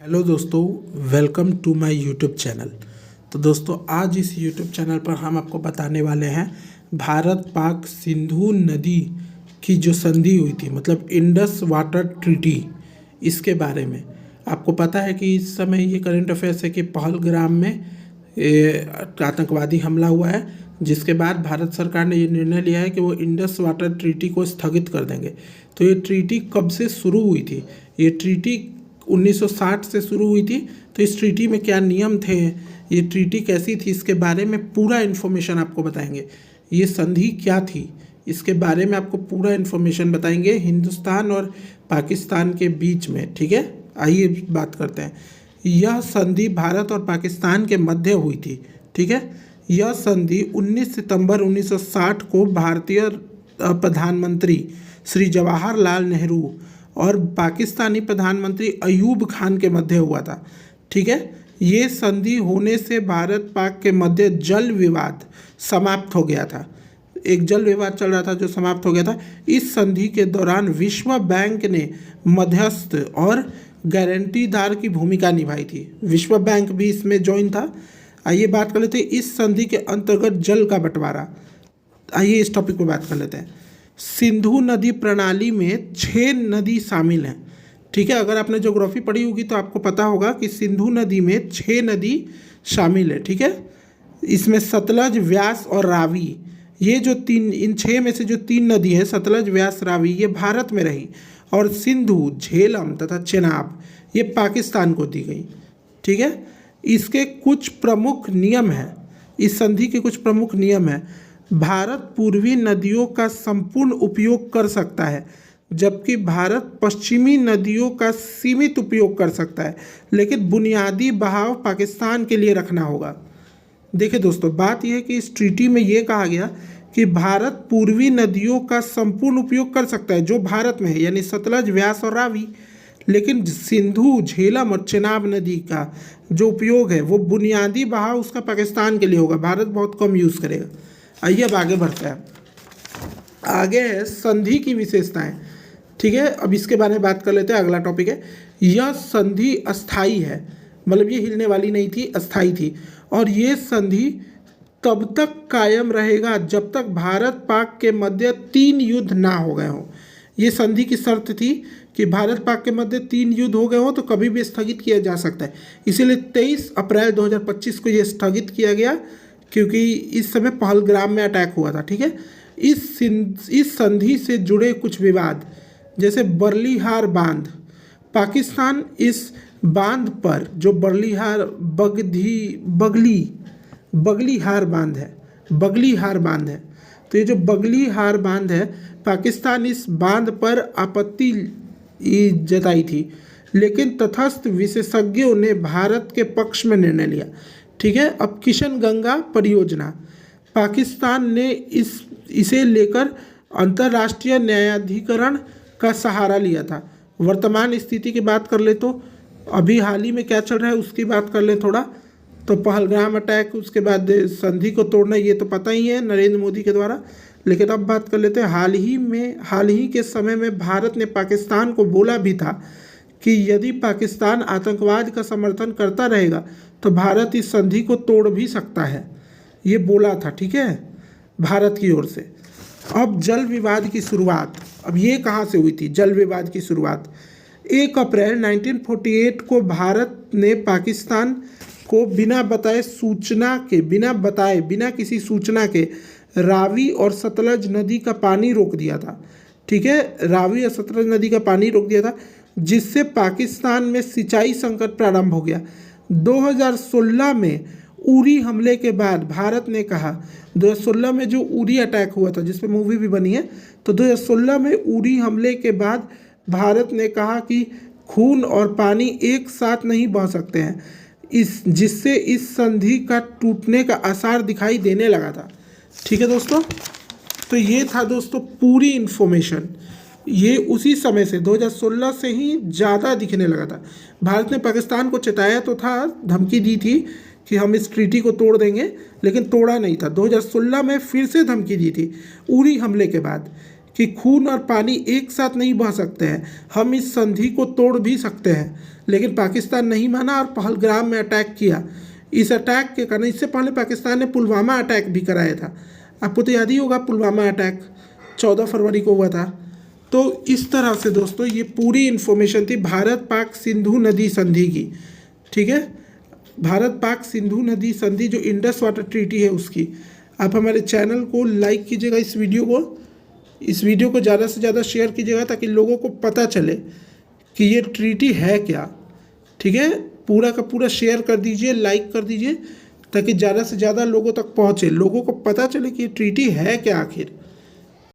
Hello दोस्तों, welcome to my YouTube channel. तो दोस्तों, आज इस यूट्यूब चैनल पर हम आपको बताने वाले हैं भारत पाक सिंधु नदी की जो संधि हुई थी, मतलब इंडस वाटर ट्रीटी, इसके बारे में। आपको पता है कि इस समय ये करंट अफेयर्स है कि पहलगाम में आतंकवादी हमला हुआ है, जिसके बाद भारत सरकार ने ये निर्णय लिया है कि वो इंडस वाटर ट्रीटी को स्थगित कर देंगे। तो ये ट्रीटी कब से शुरू हुई थी? ये ट्रीटी 1960 से शुरू हुई थी। तो इस ट्रीटी में क्या नियम थे, ये ट्रीटी कैसी थी, इसके बारे में पूरा इन्फॉर्मेशन आपको बताएंगे। ये संधि क्या थी, इसके बारे में आपको पूरा इन्फॉर्मेशन बताएंगे हिंदुस्तान और पाकिस्तान के बीच में। ठीक है, आइए बात करते हैं। यह संधि भारत और पाकिस्तान के मध्य हुई थी। ठीक है, यह संधि 19 सितंबर 1960 को भारतीय प्रधानमंत्री श्री जवाहरलाल नेहरू और पाकिस्तानी प्रधानमंत्री अयूब खान के मध्य हुआ था। ठीक है, ये संधि होने से भारत पाक के मध्य जल विवाद समाप्त हो गया था। एक जल विवाद चल रहा था जो समाप्त हो गया था। इस संधि के दौरान विश्व बैंक ने मध्यस्थ और गारंटीदार की भूमिका निभाई थी। विश्व बैंक भी इसमें ज्वाइन था। आइए बात कर लेते हैं इस संधि के अंतर्गत जल का बंटवारा। आइए इस टॉपिक पर बात कर लेते हैं। सिंधु नदी प्रणाली में 6 नदी शामिल हैं। ठीक है, अगर आपने ज्योग्राफी पढ़ी होगी तो आपको पता होगा कि सिंधु नदी में 6 नदी शामिल है। ठीक है, इसमें सतलज, व्यास और रावी, ये जो इन 6 में से जो 3 नदी है, सतलज, व्यास, रावी, ये भारत में रही, और सिंधु, झेलम तथा चेनाब ये पाकिस्तान को दी गई। ठीक है, इसके कुछ प्रमुख नियम हैं। इस संधि के कुछ प्रमुख नियम हैं। भारत पूर्वी नदियों का संपूर्ण उपयोग कर सकता है, जबकि भारत पश्चिमी नदियों का सीमित उपयोग कर सकता है, लेकिन बुनियादी बहाव पाकिस्तान के लिए रखना होगा। देखिए दोस्तों, बात यह है कि इस ट्रीटी में ये कहा गया कि भारत पूर्वी नदियों का संपूर्ण उपयोग कर सकता है जो भारत में है, यानी सतलज, व्यास और रावी, लेकिन सिंधु, झेलम और चेनाब नदी का जो उपयोग है वो बुनियादी बहाव उसका पाकिस्तान के लिए होगा। भारत बहुत कम यूज़ करेगा। आइए अब आगे बढ़ते हैं। आगे है संधि की विशेषताएं। ठीक है, अब इसके बारे में बात कर लेते हैं। अगला टॉपिक है, यह संधि अस्थाई है, मतलब ये हिलने वाली नहीं थी, अस्थाई थी। और ये संधि तब तक कायम रहेगा जब तक भारत पाक के मध्य 3 युद्ध ना हो गए हों। ये संधि की शर्त थी कि भारत पाक के मध्य 3 युद्ध हो गए हों तो कभी भी स्थगित किया जा सकता है। इसीलिए 23 अप्रैल 2025 को ये स्थगित किया गया, क्योंकि इस समय पहलगाम में अटैक हुआ था। ठीक है, इस संधि से जुड़े कुछ विवाद, जैसे बर्लिहार बांध, पाकिस्तान इस बांध पर, जो बर्लिहार बगलीहार बांध है, तो ये जो बगलीहार बांध है, पाकिस्तान इस बांध पर आपत्ति जताई थी, लेकिन तटस्थ विशेषज्ञों ने भारत के पक्ष में निर्णय लिया। ठीक है, अब किशन गंगा परियोजना, पाकिस्तान ने इसे लेकर अंतर्राष्ट्रीय न्यायाधिकरण का सहारा लिया था। वर्तमान स्थिति की बात कर ले तो अभी हाल ही में क्या चल रहा है उसकी बात कर ले थोड़ा। तो पहलगाम अटैक, उसके बाद संधि को तोड़ना, ये तो पता ही है नरेंद्र मोदी के द्वारा। लेकिन अब बात कर लेते हैं हाल ही के समय में भारत ने पाकिस्तान को बोला भी था कि यदि पाकिस्तान आतंकवाद का समर्थन करता रहेगा तो भारत इस संधि को तोड़ भी सकता है, ये बोला था। ठीक है, भारत की ओर से। अब जल विवाद की शुरुआत, अब ये कहाँ से हुई थी जल विवाद की शुरुआत? 1 अप्रैल 1948 को भारत ने पाकिस्तान को बिना किसी सूचना के रावी और सतलज नदी का पानी रोक दिया था। ठीक है, रावी और सतलज नदी का पानी रोक दिया था, जिससे पाकिस्तान में सिंचाई संकट प्रारंभ हो गया। 2016 में उरी हमले के बाद भारत ने कहा, 2016 में जो उरी अटैक हुआ था जिस पे मूवी भी बनी है, तो 2016 में उरी हमले के बाद भारत ने कहा कि खून और पानी एक साथ नहीं बह सकते हैं, जिससे इस संधि का टूटने का आसार दिखाई देने लगा था। ठीक है दोस्तों, तो ये था दोस्तों पूरी इन्फॉर्मेशन। ये उसी समय से 2016 से ही ज़्यादा दिखने लगा था। भारत ने पाकिस्तान को चेताया तो था, धमकी दी थी कि हम इस ट्रीटी को तोड़ देंगे, लेकिन तोड़ा नहीं था। 2016 में फिर से धमकी दी थी उरी हमले के बाद कि खून और पानी एक साथ नहीं बह सकते हैं, हम इस संधि को तोड़ भी सकते हैं। लेकिन पाकिस्तान नहीं माना और पहलगाम में अटैक किया। इस अटैक के कारण, इससे पहले पाकिस्तान ने पुलवामा अटैक भी कराया था, आपको तो याद ही होगा पुलवामा अटैक 14 फरवरी को हुआ था। तो इस तरह से दोस्तों ये पूरी इन्फॉर्मेशन थी भारत पाक सिंधु नदी संधि की। ठीक है, भारत पाक सिंधु नदी संधि जो इंडस वाटर ट्रीटी है उसकी। आप हमारे चैनल को लाइक कीजिएगा, इस वीडियो को ज़्यादा से ज़्यादा शेयर कीजिएगा ताकि लोगों को पता चले कि ये ट्रीटी है क्या। ठीक है, पूरा का पूरा शेयर कर दीजिए, लाइक कर दीजिए ताकि ज़्यादा से ज़्यादा लोगों तक पहुँचे, लोगों को पता चले कि ये ट्रीटी है क्या आखिर।